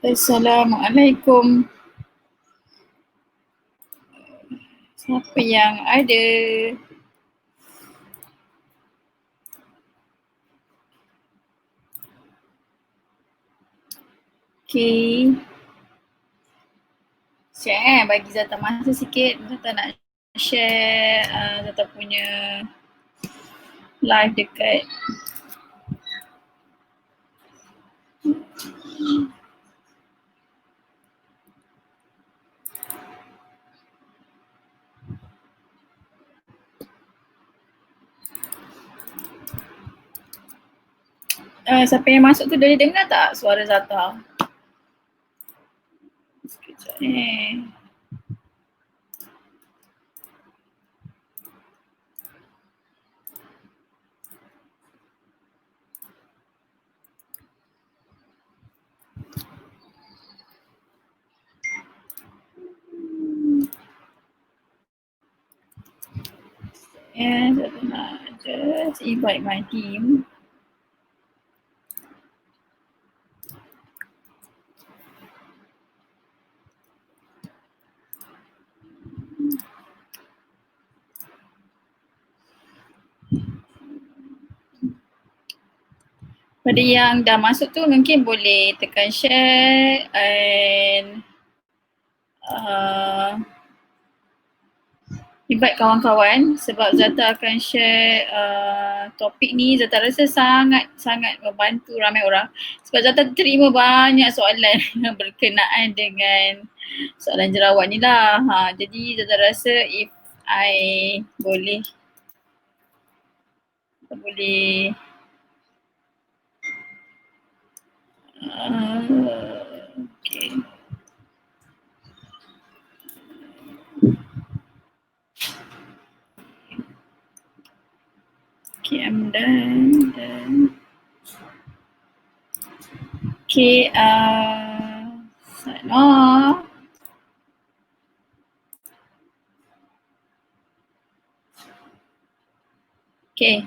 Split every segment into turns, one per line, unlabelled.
Assalamualaikum. Siapa yang ada? Okay. Share bagi Zata masa sikit. Zata nak share Zata punya live dekat siapa yang masuk tu boleh dengar tak suara Zata? Sekejap ni. Zata nak just invite my team. Pada yang dah masuk tu mungkin boleh tekan share and invite kawan-kawan sebab Zata akan share topik ni. Zata rasa sangat membantu ramai orang sebab Zata terima banyak soalan yang berkenaan dengan soalan jerawat ni lah. Jadi Zata rasa if I boleh okay. Okay, I'm done. Okay, Sana. Okay.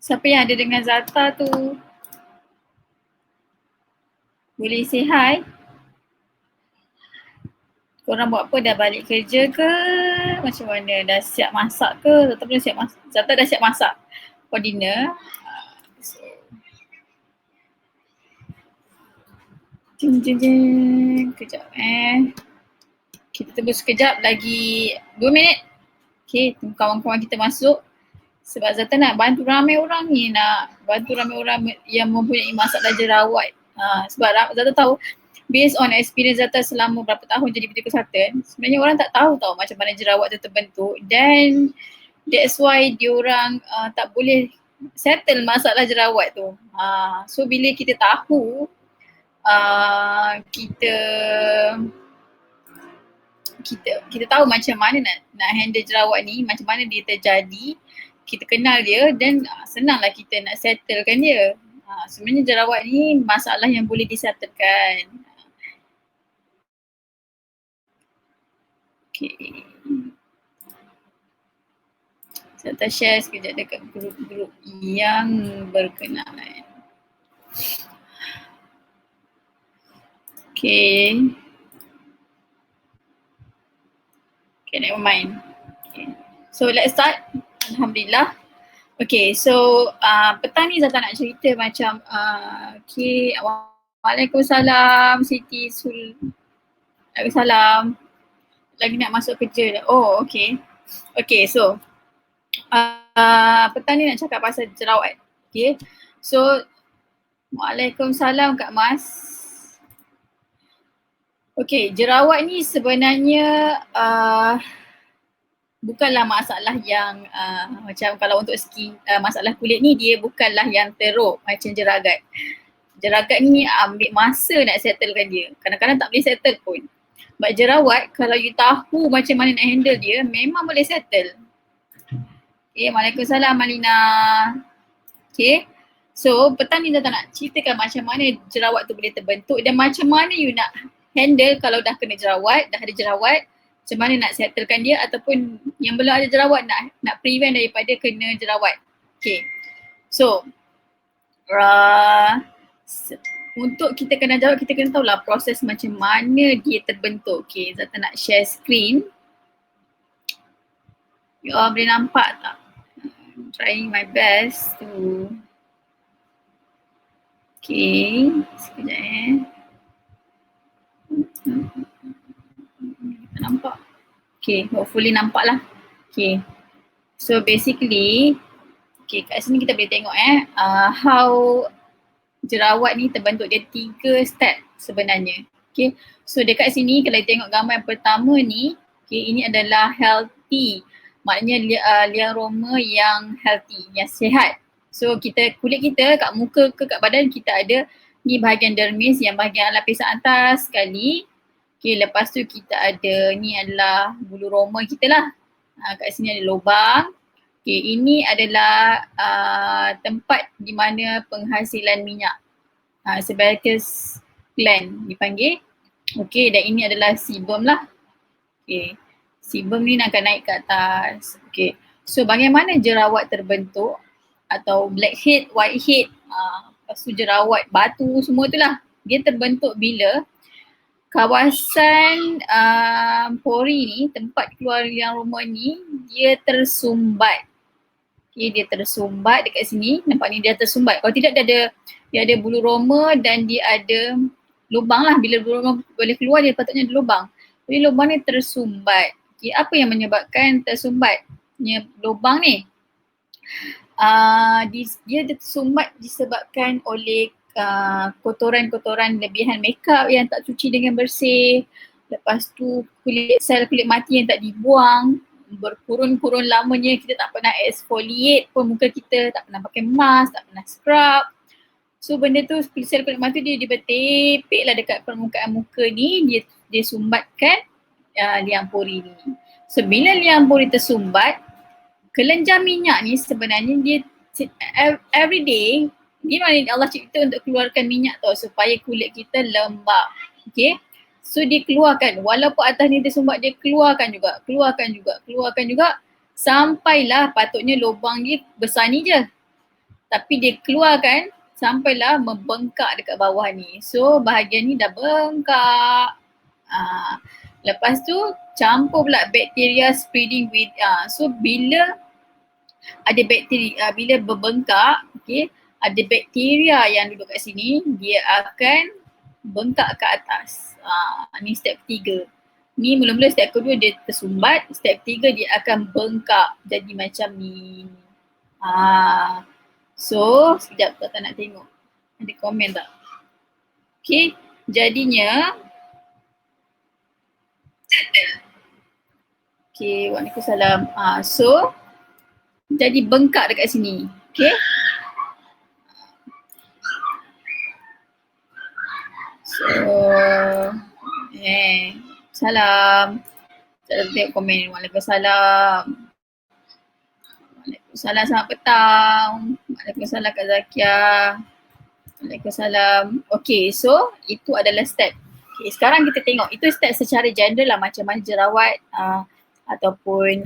Siapa yang ada dengan Zata tu? Boleh say hi? Korang buat apa? Dah balik kerja ke? Macam mana? Dah siap masak ke? Zata belum siap masak. Zata dah siap masak for dinner. Kejap kita tunggu sekejap lagi 2 minit. Okay, tunggu kawan-kawan kita masuk. Sebab Zata nak bantu ramai orang ni, nak bantu ramai orang yang mempunyai masalah jerawat. Sebab Zata tahu based on experience Zata selama berapa tahun jadi beauty consultant, sebenarnya orang tak tahu macam mana jerawat tu terbentuk dan that's why diorang tak boleh settle masalah jerawat tu. So bila kita tahu kita tahu macam mana nak handle jerawat ni, macam mana dia terjadi, kita kenal dia dan senanglah kita nak settlekan dia. Sebenarnya jerawat ni masalah yang boleh disettlekan. Okay. Saya share sekejap dekat grup-grup yang berkenaan. Okay. Okay, never mind. Okay. So let's start. Alhamdulillah. Okay, so petang ni Zata nak cerita macam okay, Waalaikumsalam Siti Waalaikumsalam. Lagi nak masuk kerja dah. Oh, okay. Okay, so petang ni nak cakap pasal jerawat. Okay, so Waalaikumsalam Kak Mas. Okay, jerawat ni sebenarnya bukanlah masalah yang macam kalau untuk skin, masalah kulit ni dia bukanlah yang teruk macam jeragat. Jeragat ni ambil masa nak settlekan dia. Kadang-kadang tak boleh settle pun. But jerawat kalau you tahu macam mana nak handle dia memang boleh settle. Okay, Waalaikumsalam Malina. Okay, so petang ni Zata nak ceritakan macam mana jerawat tu boleh terbentuk dan macam mana you nak handle kalau dah kena jerawat, dah ada jerawat, macam mana nak settlekan dia ataupun yang belum ada jerawat nak prevent daripada kena jerawat. Okay, so untuk kita kena jawab, kita kena tahulah proses macam mana dia terbentuk. Okay, Zata nak share screen. You all boleh nampak tak? I'm trying my best to. Okay, sekejap nampak? Okay, hopefully nampak lah. Okay, so basically, okay, kat sini kita boleh tengok how jerawat ni terbentuk. Dia 3 step sebenarnya. Okay, so dekat sini kalau tengok gambar yang pertama ni, okay, ini adalah healthy. Maknanya liang roma yang healthy, yang sihat. So kulit kita kat muka ke kat badan kita ada ni bahagian dermis yang bahagian lapisan atas sekali. Okay, lepas tu kita ada ni adalah bulu roma kita lah. Kat sini ada lubang. Okay, ini adalah tempat di mana penghasilan minyak. Sebaceous gland dipanggil. Okay, dan ini adalah sebum lah. Okay, sebum ni akan naik ke atas. Okay, so bagaimana jerawat terbentuk atau blackhead, whitehead, lepas tu jerawat, batu semua tu lah. Dia terbentuk bila kawasan pori ni, tempat keluar liang roma ni, dia tersumbat. Okay, dia tersumbat dekat sini, nampak ni dia tersumbat. Kalau tidak dia ada bulu roma dan dia ada lubang lah. Bila bulu roma boleh keluar, dia patutnya ada lubang. Jadi lubang ni tersumbat. Okay, apa yang menyebabkan tersumbatnya lubang ni? Dia tersumbat disebabkan oleh kotoran-kotoran lebihan makeup yang tak cuci dengan bersih. Lepas tu sel kulit mati yang tak dibuang. Berkurun-kurun lamanya kita tak pernah exfoliate pun muka kita, tak pernah pakai mask, tak pernah scrub. So benda tu sel kulit mati dia bertepek lah dekat permukaan muka ni, dia sumbatkan liang pori ni. So bila liang pori tersumbat, kelenjar minyak ni sebenarnya dia everyday dia mana Allah cipta untuk keluarkan minyak tau supaya kulit kita lembap. Okay, so dia keluarkan walaupun atas ni tersumbat, dia keluarkan juga sampailah patutnya lubang dia besar ni je, tapi dia keluarkan sampailah membengkak dekat bawah ni. So bahagian ni dah bengkak. Lepas tu campur pula bakteria spreading with so bila ada bakteria, bila berbengkak, okay, ada bakteria yang duduk kat sini, dia akan bengkak ke atas. Ni step 3. Ni mula-mula step kedua dia tersumbat, step 3 dia akan bengkak jadi macam ni. So sekejap tak nak tengok. Ada komen tak? Okay, jadinya okay, waalaikumsalam. So jadi bengkak dekat sini. Okay. So salam. Tak tengok komen. Waalaikumsalam. Waalaikumsalam, selamat petang. Waalaikumsalam Kak Zakia. Waalaikumsalam. Okay, so itu adalah step. Okay, sekarang kita tengok itu step secara general lah macam mana jerawat ataupun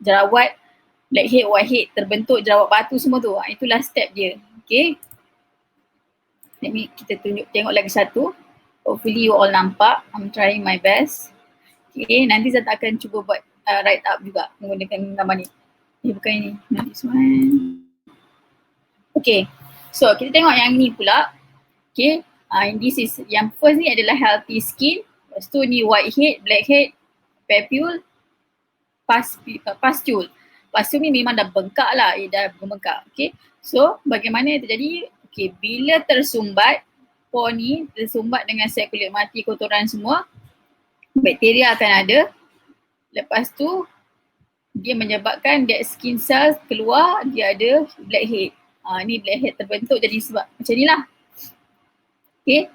jerawat, blackhead, whitehead terbentuk, jerawat batu semua tu. Itulah step dia. Okay. Ni kita tengok lagi satu. Hopefully you all nampak. I'm trying my best. Okay, nanti saya akan cuba buat write up juga menggunakan gambar ni. Bukan ini. Not this one. Okay. So kita tengok yang ni pula. Okay. This is, yang first ni adalah healthy skin. Lepas tu ni whitehead, blackhead, papule, pustule. Pustule ni memang dah bengkak lah. Dah membengkak. Okay. So bagaimana yang terjadi? Okay, bila tersumbat, por ni tersumbat dengan sel kulit mati, kotoran semua, bakteria akan ada. Lepas tu dia menyebabkan dead skin cells keluar, dia ada blackhead. Ni blackhead terbentuk jadi sebab macam ni lah. Okay.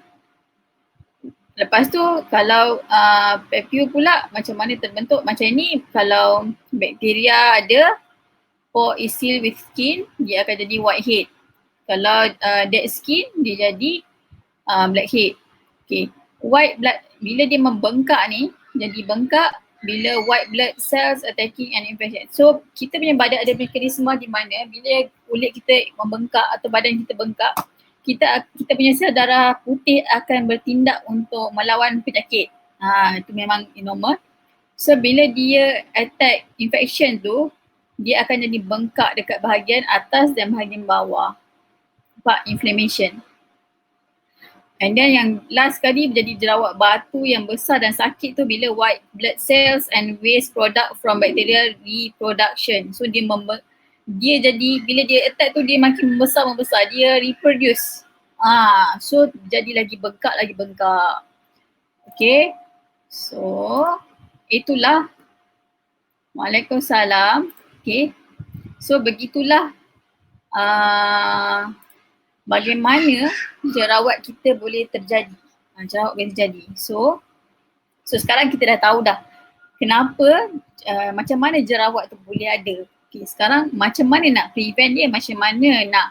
Lepas tu kalau papule pula macam mana terbentuk macam ni. Kalau bakteria ada, pore is sealed with skin, dia akan jadi whitehead. Kalau dead skin dia jadi blackhead. Okay. White blood, bila dia membengkak ni, jadi bengkak bila white blood cells attacking an infection. So kita punya badan ada mekanisme di mana bila kulit kita membengkak atau badan kita bengkak, kita punya sel darah putih akan bertindak untuk melawan penyakit. Itu memang normal. So bila dia attack infection tu, dia akan jadi bengkak dekat bahagian atas dan bahagian bawah. Nampak inflammation. And then yang last kali jadi jerawat batu yang besar dan sakit tu bila white blood cells and waste product from bacterial reproduction. So dia jadi bila dia attack tu dia makin membesar, dia reproduce. So jadi lagi bengkak. Okay. So itulah. Waalaikumsalam. Okay. So begitulah bagaimana jerawat kita boleh terjadi. So sekarang kita dah tahu dah kenapa macam mana jerawat tu boleh ada. Okay, sekarang macam mana nak prevent dia, macam mana nak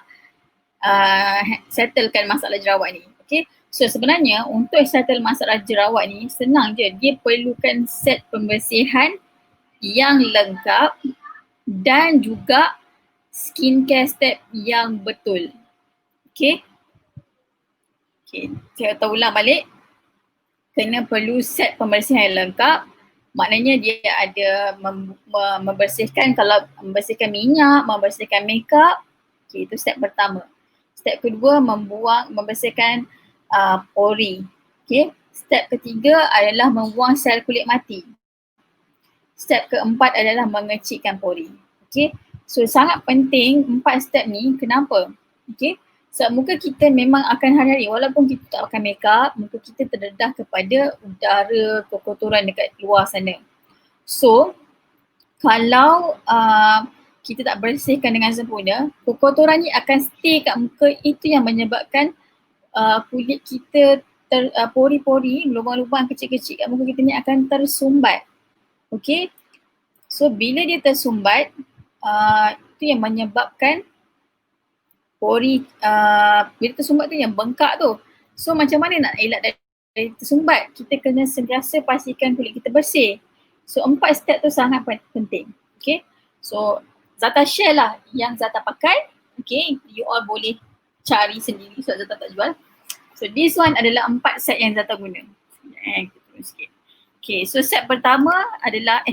settlekan masalah jerawat ni. Okay, so sebenarnya untuk settle masalah jerawat ni senang je. Dia perlukan set pembersihan yang lengkap dan juga skincare step yang betul. Okay, saya ulang balik. Kena perlu set pembersihan yang lengkap. Maknanya dia ada membersihkan, kalau membersihkan minyak, membersihkan makeup. Okay, itu step pertama. Step kedua membersihkan pori. Okay, step ketiga adalah membuang sel kulit mati. Step keempat adalah mengecilkan pori. Okay, so sangat penting 4 step ni. Kenapa? Okay, sebab muka kita memang akan hari-hari, walaupun kita tak pakai makeup, muka kita terdedah kepada udara kekotoran dekat luar sana. So kalau kita tak bersihkan dengan sempurna, kekotoran ni akan stay kat muka. Itu yang menyebabkan kulit kita pori-pori, lubang-lubang kecil-kecil kat muka kita ni akan tersumbat. Okay, so bila dia tersumbat, itu yang menyebabkan pori, bila tersumbat tu yang bengkak tu. So macam mana nak elak dari tersumbat? Kita kena sentiasa pastikan kulit kita bersih. So 4 step tu sangat penting. Okay, so Zata share lah yang Zata pakai. Okay, you all boleh cari sendiri sebab Zata tak jual. So this one adalah 4 set yang Zata guna. Kita turun sikit. Okay, so set pertama adalah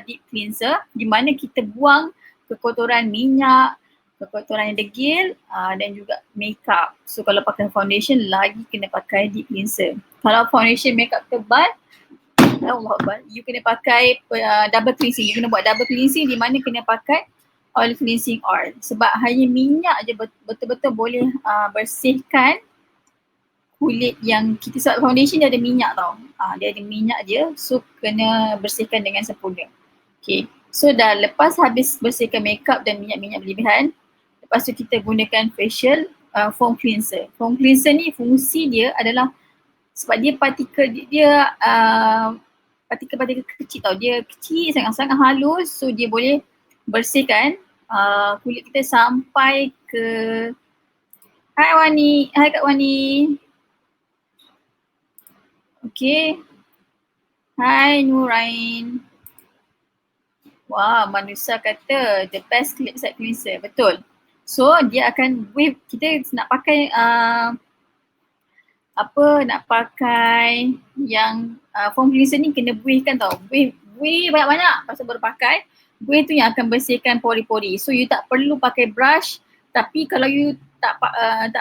deep cleanser, di mana kita buang kekotoran minyak, kekotoran yang degil dan juga makeup. So kalau pakai foundation lagi kena pakai deep cleanser. Kalau foundation makeup tebal, you kena pakai double cleansing. You kena buat double cleansing di mana kena pakai oil cleansing oil. Sebab hanya minyak je betul-betul boleh bersihkan kulit yang kita, sebab foundation dia ada minyak tau. Dia ada minyak je, so kena bersihkan dengan sempurna. Okay, so dah lepas habis bersihkan makeup dan minyak-minyak berlebihan, lepas tu kita gunakan facial foam cleanser. Foam cleanser ni fungsi dia adalah sebab dia partikel kecil tau. Dia kecil, sangat-sangat halus, so dia boleh bersihkan kulit kita sampai ke Hai Kak Wani. Okay. Hai Nurain. Wah, manusia kata the best set cleanser. Betul. So dia akan wave, kita nak pakai nak pakai yang foam cleanser ni kena buihkan tau. Buih banyak-banyak pasal baru pakai. Buih tu yang akan bersihkan pori-pori. So you tak perlu pakai brush, tapi kalau you tak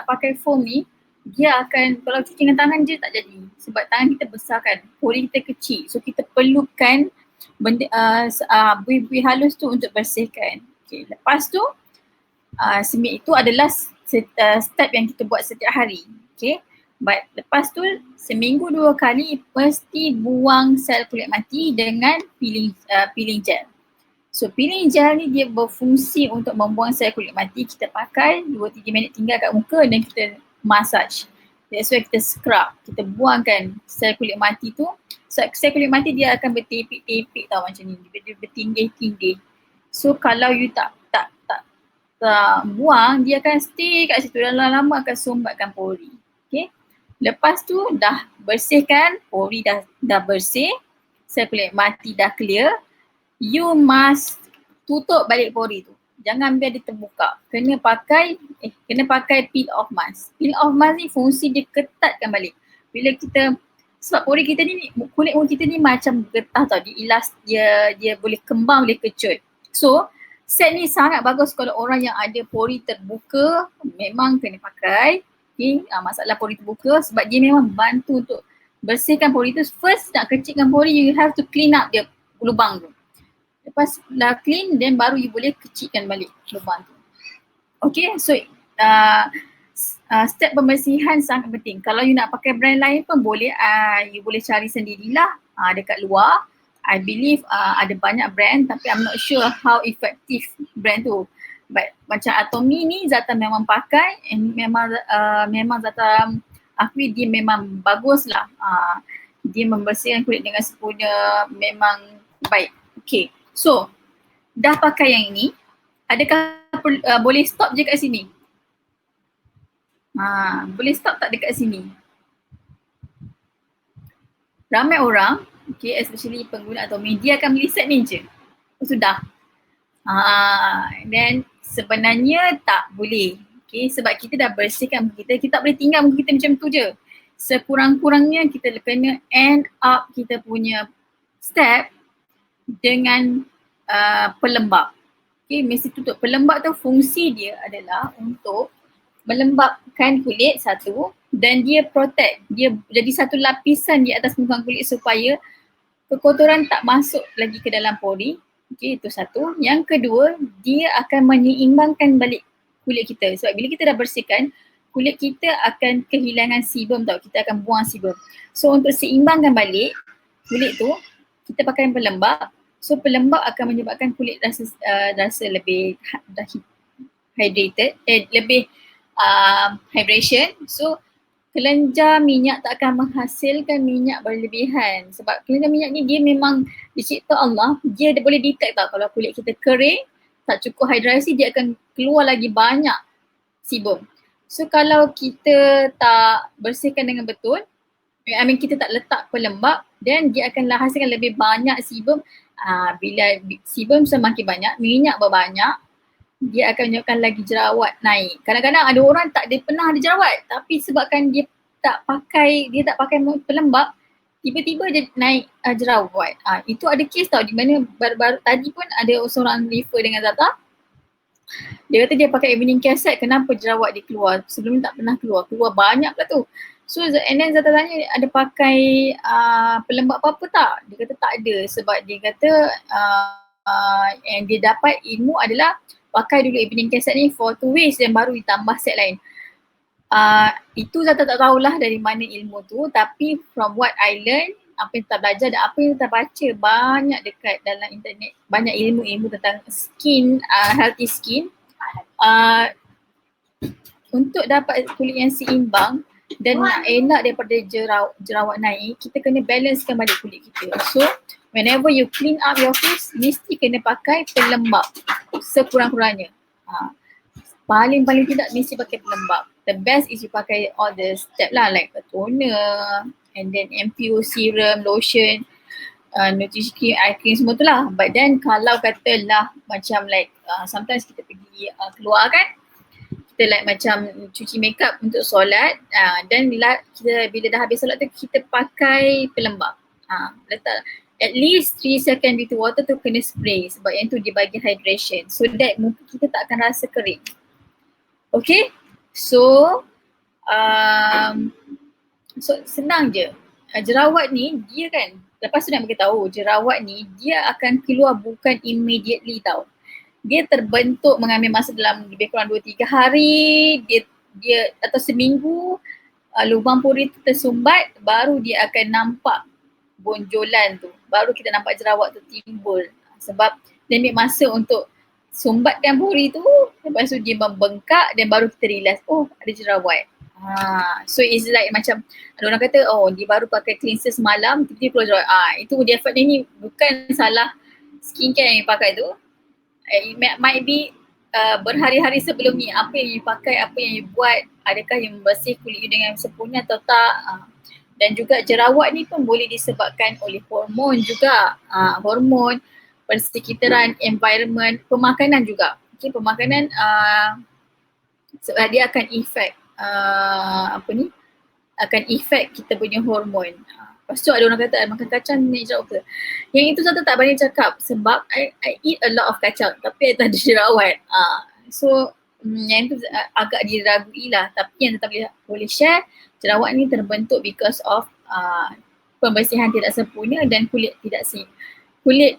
pakai foam ni, dia akan, kalau cuci dengan tangan je tak jadi. Sebab tangan kita besar kan, pori kita kecil. So kita perlukan buih-buih halus tu untuk bersihkan. Okay, lepas tu itu adalah step yang kita buat setiap hari. Okay, but lepas tu seminggu 2 kali mesti buang sel kulit mati dengan peeling gel. So peeling gel ni dia berfungsi untuk membuang sel kulit mati. Kita pakai 2-3 minit tinggal kat muka dan kita massage. That's why kita scrub, kita buangkan sel kulit mati tu. So sel kulit mati dia akan bertepik-tepik tau macam ni, dia bertindih-tindih. So kalau you tak buang, dia akan stay kat situ, dan lama-lama akan sumbatkan pori. Okay, lepas tu dah bersihkan, pori dah bersih, sel kulit mati dah clear, you must tutup balik pori tu. Jangan biar dia terbuka. Kena pakai peel off mask. Peel off mask ni fungsi dia ketatkan balik. Bila kita, sebab pori kita ni, kulit muka kita ni macam getah tau. Dia boleh kembang, boleh kecut. So set ni sangat bagus kalau orang yang ada pori terbuka, memang kena pakai. Okay, masalah pori terbuka sebab dia memang bantu untuk bersihkan pori tu. First nak kecilkan pori, you have to clean up dia lubang tu. Lepas dah clean, then baru you boleh kecilkan balik lubang tu. Okay, so step pembersihan sangat penting. Kalau you nak pakai brand lain pun boleh, you boleh cari sendirilah dekat luar. I believe ada banyak brand tapi I'm not sure how effective brand tu. But macam Atomy ni Zata memang pakai and memang Zata akui dia memang bagus lah. Dia membersihkan kulit dengan sempurna, memang baik. Okay, so dah pakai yang ini, adakah boleh stop je kat sini? Boleh stop tak dekat sini? Ramai orang, okay, especially pengguna atau media akan beli set ni je. Sudah. Then sebenarnya tak boleh. Okay, sebab kita dah bersihkan muka kita tak boleh tinggal muka kita macam tu je. Sekurang-kurangnya kita kena end up kita punya step dengan pelembab. Okay, mesti tutup. Pelembab tu fungsi dia adalah untuk melembabkan kulit satu, dan dia protect, dia jadi satu lapisan di atas muka kulit supaya kekotoran tak masuk lagi ke dalam pori. Okay, itu satu. Yang kedua, dia akan menyeimbangkan balik kulit kita. Sebab bila kita dah bersihkan, kulit kita akan kehilangan sebum tau, kita akan buang sebum. So untuk seimbangkan balik kulit tu, kita pakai pelembab. So pelembab akan menyebabkan kulit rasa lebih hydrated, lebih hydration. So kelenjar minyak tak akan menghasilkan minyak berlebihan. Sebab kelenjar minyak ni dia memang dicipta Allah, dia boleh detect tau kalau kulit kita kering, tak cukup hidrasi, dia akan keluar lagi banyak sebum. So kalau kita tak bersihkan dengan betul, kita tak letak pelembab, then dia akan hasilkan lebih banyak sebum. Bila sebum semakin banyak, minyak berbanyak, dia akan menyebabkan lagi jerawat naik. Kadang-kadang ada orang tak pernah ada jerawat, tapi sebabkan dia tak pakai pelembab, tiba-tiba dia naik jerawat. Itu ada kes tau, di mana baru-baru tadi pun ada seorang refer dengan Zata. Dia kata dia pakai evening care set, kenapa jerawat dia keluar? Sebelum ni tak pernah keluar banyak pula tu. So and then Zata tanya, ada pakai pelembab apa-apa tak? Dia kata tak ada, sebab dia kata yang dia dapat ilmu adalah pakai dulu evening care set ni for 2 weeks dan baru ditambah set lain. Itu Zata tak tahulah dari mana ilmu tu, tapi from what I learn, apa yang kita belajar dan apa yang kita baca banyak dekat dalam internet, banyak ilmu-ilmu tentang skin, healthy skin. Untuk dapat kulit yang seimbang dan nak elak daripada jerawat naik, kita kena balancekan balik kulit kita. So whenever you clean up your face, mesti kena pakai pelembab sekurang-kurangnya. Paling tidak mesti pakai pelembab. The best is you pakai all the step lah, like a toner and then MPO, serum, lotion, nutrition cream, eye cream, semua tu lah. But then kalau katalah macam like sometimes kita pergi keluar kan, kita like macam cuci makeup untuk solat, dan bila dah habis solat tu kita pakai pelembab. Letak at least 3 second with water tu kena spray, sebab yang tu dia bagi hydration, so that muka kita tak akan rasa kering. Okay, so senang je. Jerawat ni dia kan, lepas tu nak beritahu, jerawat ni dia akan keluar bukan immediately tau. Dia terbentuk mengambil masa dalam lebih kurang 2-3 hari, dia atau seminggu, lubang pori tu tersumbat, baru dia akan nampak bonjolan tu, baru kita nampak jerawat tu timbul. Sebab dia ambil masa untuk sumbatkan pori tu, lepas tu dia membengkak dan baru kita realise, oh ada jerawat. So it's like macam ada orang kata, oh dia baru pakai cleanser semalam, tiba-tiba keluar jerawat. Itu dia effort ni bukan salah skincare yang pakai tu. It might be berhari-hari sebelum ni, apa yang you pakai, apa yang you buat, adakah yang membersih kulit you dengan sempurna atau tak. Dan juga jerawat ni pun boleh disebabkan oleh hormon juga. Hormon, persekitaran, environment, pemakanan juga. Okay, pemakanan sebab dia akan efek akan efek kita punya hormon. Lepas tu ada orang kata makan kacang ni jerawat. Yang itu Zata tak berani cakap sebab I eat a lot of kacang tapi I tak ada jerawat. So yang tu agak diragui lah, tapi yang tetap boleh share, jerawat ni terbentuk because of pembersihan tidak sempurna dan kulit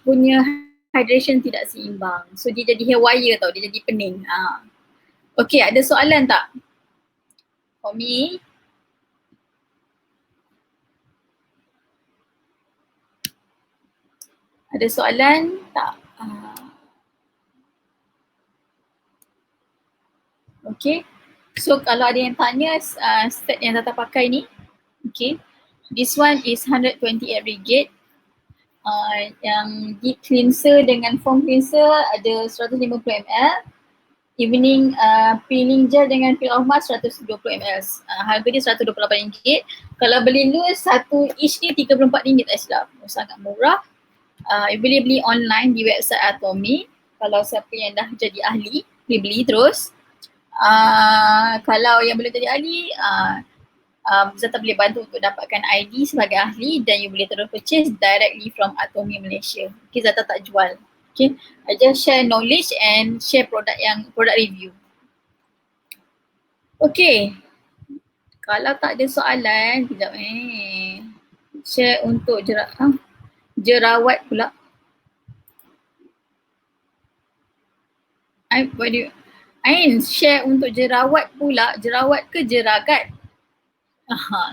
punya hydration tidak seimbang. So dia jadi hair wire tau, dia jadi pening. Okay, ada soalan tak? For me? Ada soalan tak? Okay. So kalau ada yang tanya set yang Tata pakai ni, okay. This one is 128 ringgit. Yang deep cleanser dengan foam cleanser ada 150 ml. Evening peeling gel dengan peel off mask 120 ml. Harga dia RM128. Kalau beli loose, satu each ni RM34 tak silap. Sangat murah. You boleh beli online di website Atomy. Kalau siapa yang dah jadi ahli, boleh beli terus. Kalau yang belum jadi ahli, Zata boleh bantu untuk dapatkan ID sebagai ahli dan you boleh terus purchase directly from Atomy Malaysia. Okay, Zata tak jual. Okay, I just share knowledge and share product review. Okay, kalau tak ada soalan, kejap share untuk jerawat pula. Ain share untuk jerawat pula, jerawat ke jeragat?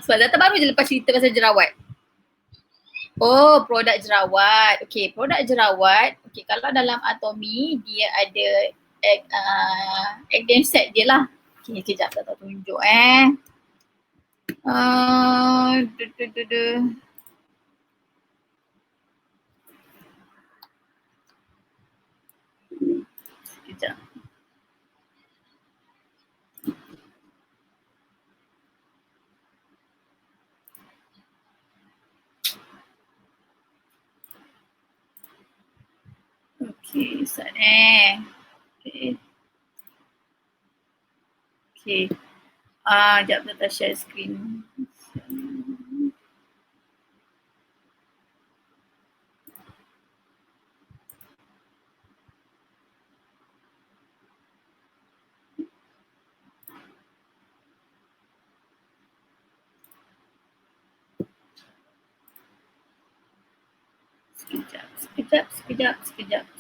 Sebab Zata baru je lepas cerita pasal jerawat. Oh, produk jerawat. Okay, produk jerawat. Okay, kalau dalam Atomy, dia ada Acne set dia lah. Okay, kejap Zata tunjuk Sekejap. Okay, sana. Okay. Okay. Sekejap Zata share screen.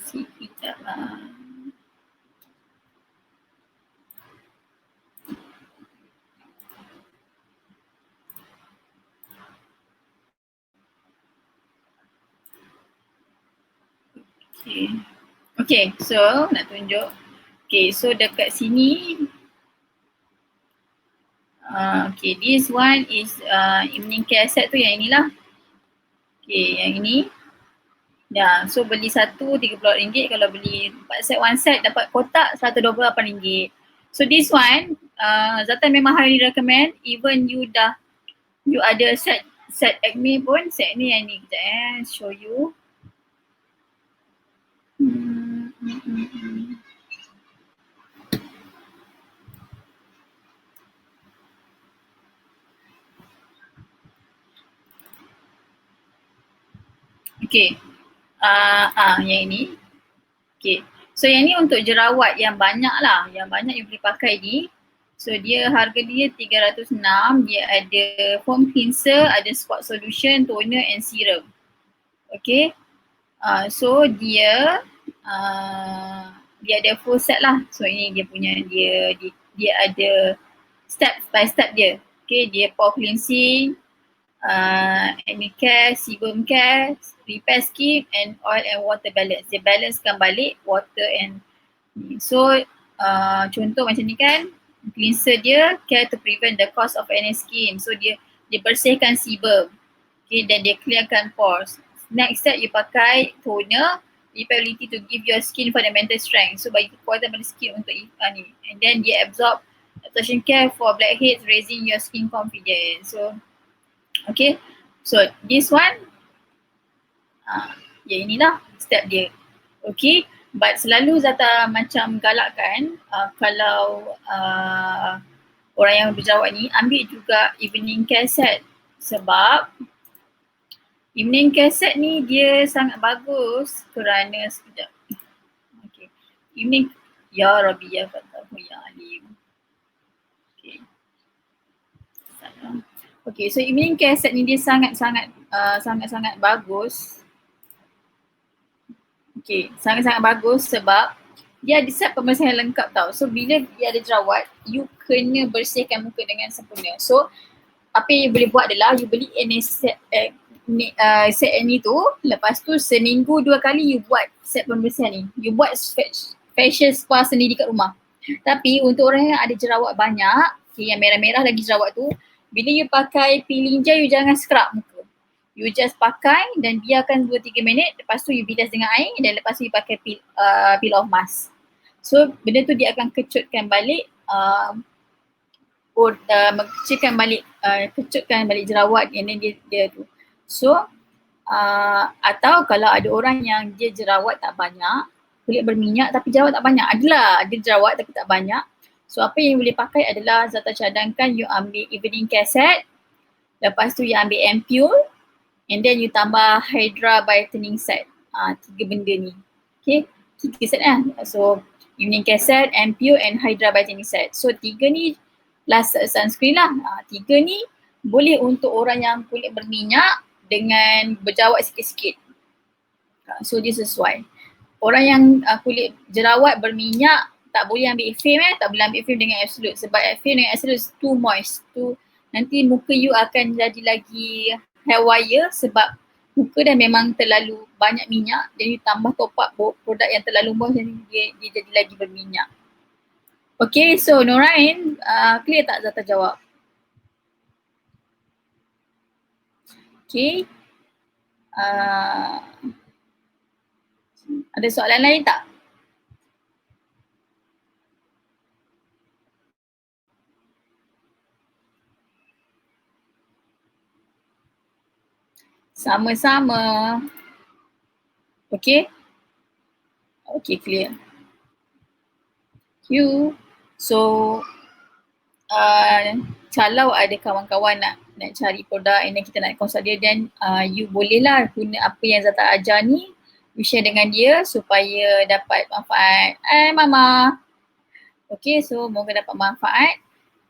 Sekejap lah. Okay, so nak tunjuk. Okay, so dekat sini. Okay, this one is evening care set tu yang inilah. Okay, yang ini. So beli satu RM30. Kalau beli 4 set, 1 set dapat kotak RM128. So this one, Zata memang highly recommend. Even you ada set acne pun, set ni yang ni. Kejap show you. Okay, yang ini. Okay, so yang ni untuk jerawat yang banyak lah, yang banyak you boleh pakai ni. So dia harga dia 306, dia ada foam cleanser, ada spot solution, toner and serum. Okay, so dia ada full set lah. So ini dia punya, dia ada step by step dia. Okay, dia pore cleansing, acne care, sebum care, repair skin and oil and water balance. Dia balancekan balik water and so contoh macam ni kan, cleanser dia care to prevent the cause of acne skin. So dia bersihkan sebum. Okay, dan dia clearkan pores. Next step you pakai toner, ability to give your skin fundamental strength. So bagi kekuatan pada skin untuk ni. And then dia absorb absorption care for blackheads, raising your skin confidence. So okay, so this one, yang inilah step dia. Okay, But selalu Zata macam galakkan kalau orang yang berjerawat ni ambil juga evening care set, sebab evening care set ni dia sangat bagus kerana sekejap. Okay. Evening, ya Rabbi ya Fatahu ya Alim. Okay. Okay, so evening care set ni dia sangat-sangat bagus. Okay, sangat-sangat bagus sebab dia ada set pembersihan lengkap tau. So bila dia ada jerawat, you kena bersihkan muka dengan sempurna. So apa yang you boleh buat adalah you beli set ni tu, lepas tu seminggu 2 kali you buat set pembersihan ni. You buat facial spa sendiri kat rumah. Tapi untuk orang yang ada jerawat banyak, okay, yang merah-merah lagi jerawat tu, bila you pakai peeling gel, you jangan scrub muka. You just pakai dan biarkan 2-3 minit, lepas tu you bilas dengan air dan lepas tu you pakai peel off mask. So benda tu dia akan kecutkan balik kecutkan balik jerawat yang dia tu. So atau kalau ada orang yang dia jerawat tak banyak, kulit berminyak tapi jerawat tak banyak, adalah ada jerawat tapi tak banyak. So apa yang boleh pakai adalah Zata cadangkan you ambil evening care set, lepas tu you ambil ampule, and then you tambah Hydra Brightening set. 3 benda ni. Okay, 3 set lah. So evening care set, ampule and Hydra Brightening set. So 3 ni last sunscreen lah. 3 ni boleh untuk orang yang kulit berminyak dengan berjerawat sikit-sikit. So dia sesuai. Orang yang kulit jerawat berminyak tak boleh ambil FM tak boleh ambil FM dengan Absolute sebab FM dengan Absolute too moist. Nanti muka you akan jadi lagi haywire sebab muka dah memang terlalu banyak minyak, jadi tambah top up produk yang terlalu moist, dia jadi lagi berminyak. Okay, so Norain, clear tak Zata jawab? Okay. Ada soalan lain tak? Sama-sama. Okay. Okay, clear. Thank you. So, kalau ada kawan-kawan nak cari produk and then kita nak consult dia, then you bolehlah guna apa yang Zata ajar ni, you share dengan dia supaya dapat manfaat. Mama. Okay, so moga dapat manfaat.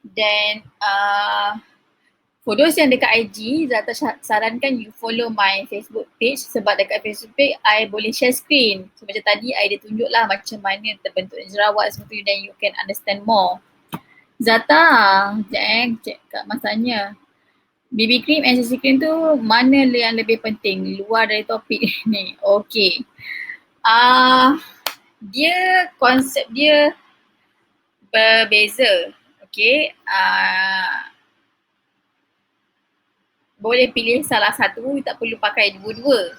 Dan for those yang dekat IG, Zata sarankan you follow my Facebook page sebab dekat Facebook page I boleh share screen. So macam tadi I dah tunjuk lah macam mana terbentuk jerawat semua tu, then you can understand more. Zata, cek kat masanya. BB cream and CC cream tu mana yang lebih penting luar dari topik ni? Okay. Dia konsep dia berbeza. Okay. Boleh pilih salah satu, tak perlu pakai dua-dua.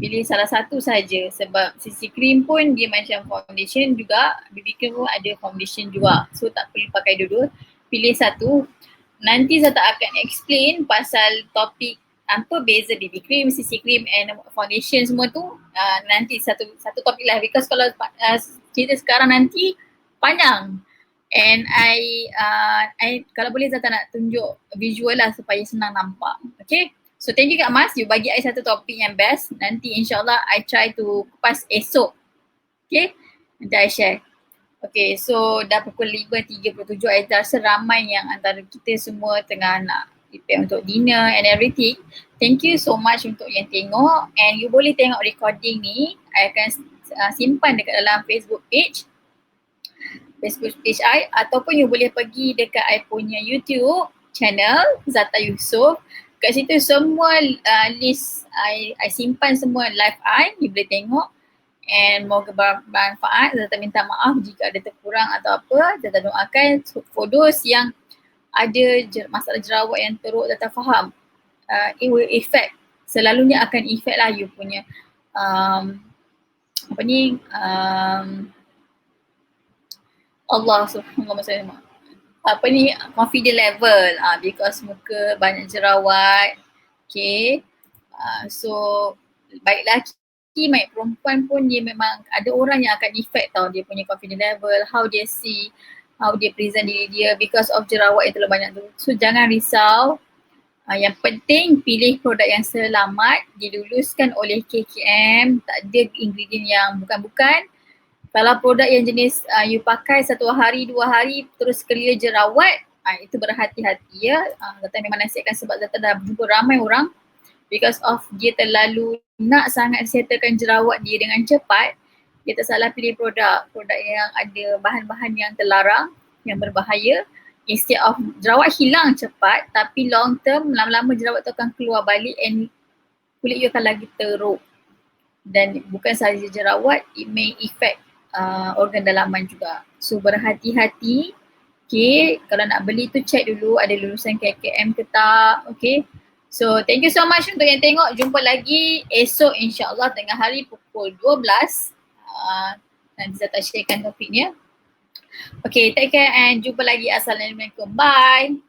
Pilih salah satu saja sebab CC cream pun dia macam foundation juga, BB cream pun ada foundation juga. So tak perlu pakai dua-dua, pilih satu. Nanti saya tak akan explain pasal topik apa beza BB cream, CC cream and foundation semua tu. Nanti satu topik lah, because kalau cerita sekarang nanti panjang. And I kalau boleh Zata nak tunjuk visual lah supaya senang nampak. Okay. So thank you Kak Mas, you bagi I satu topik yang best. Nanti insyaAllah I try to kupas esok. Okay. Nanti I share. Okay, so dah pukul 5.37, I rasa ramai yang antara kita semua tengah nak prepare untuk dinner and everything. Thank you so much untuk yang tengok, and you boleh tengok recording ni, I akan simpan dekat dalam Facebook page I, ataupun you boleh pergi dekat I punya YouTube channel Zata Yusof. Kat situ semua list I simpan semua live I, you boleh tengok. And moga bermanfaat. Zata minta maaf jika ada terkurang atau apa. Zata doakan for those yang ada masalah jerawat yang teruk, Zata faham. It will affect, selalunya akan affect lah you punya Allah subhanahu wa ta'ala confidence level because muka banyak jerawat. Okay. So baiklah lelaki, mayat perempuan pun dia memang ada orang yang akan effect tau dia punya confidence level, how dia see, how dia present diri dia because of jerawat yang terlalu banyak tu. So jangan risau. Yang penting pilih produk yang selamat, diluluskan oleh KKM, tak ada ingredient yang bukan-bukan. Kalau produk yang jenis you pakai 1 hari, 2 hari terus clear jerawat, itu berhati-hati ya. Zatan memang nasihatkan sebab Zatan dah jumpa ramai orang because of dia terlalu nak sangat settlekan jerawat dia dengan cepat, dia tersalah pilih produk yang ada bahan-bahan yang terlarang, yang berbahaya. Instead of jerawat hilang cepat, tapi long term lama-lama jerawat tu akan keluar balik and kulit you akan lagi teruk. Dan bukan sahaja jerawat, it may affect organ dalaman juga. So berhati-hati. Okay, kalau nak beli tu check dulu ada lulusan KKM ke tak. Okay. So thank you so much untuk yang tengok. Jumpa lagi esok insyaAllah tengah hari pukul 12. Nanti saya sharekan topiknya. Okay, take care and jumpa lagi. Assalamualaikum. Bye.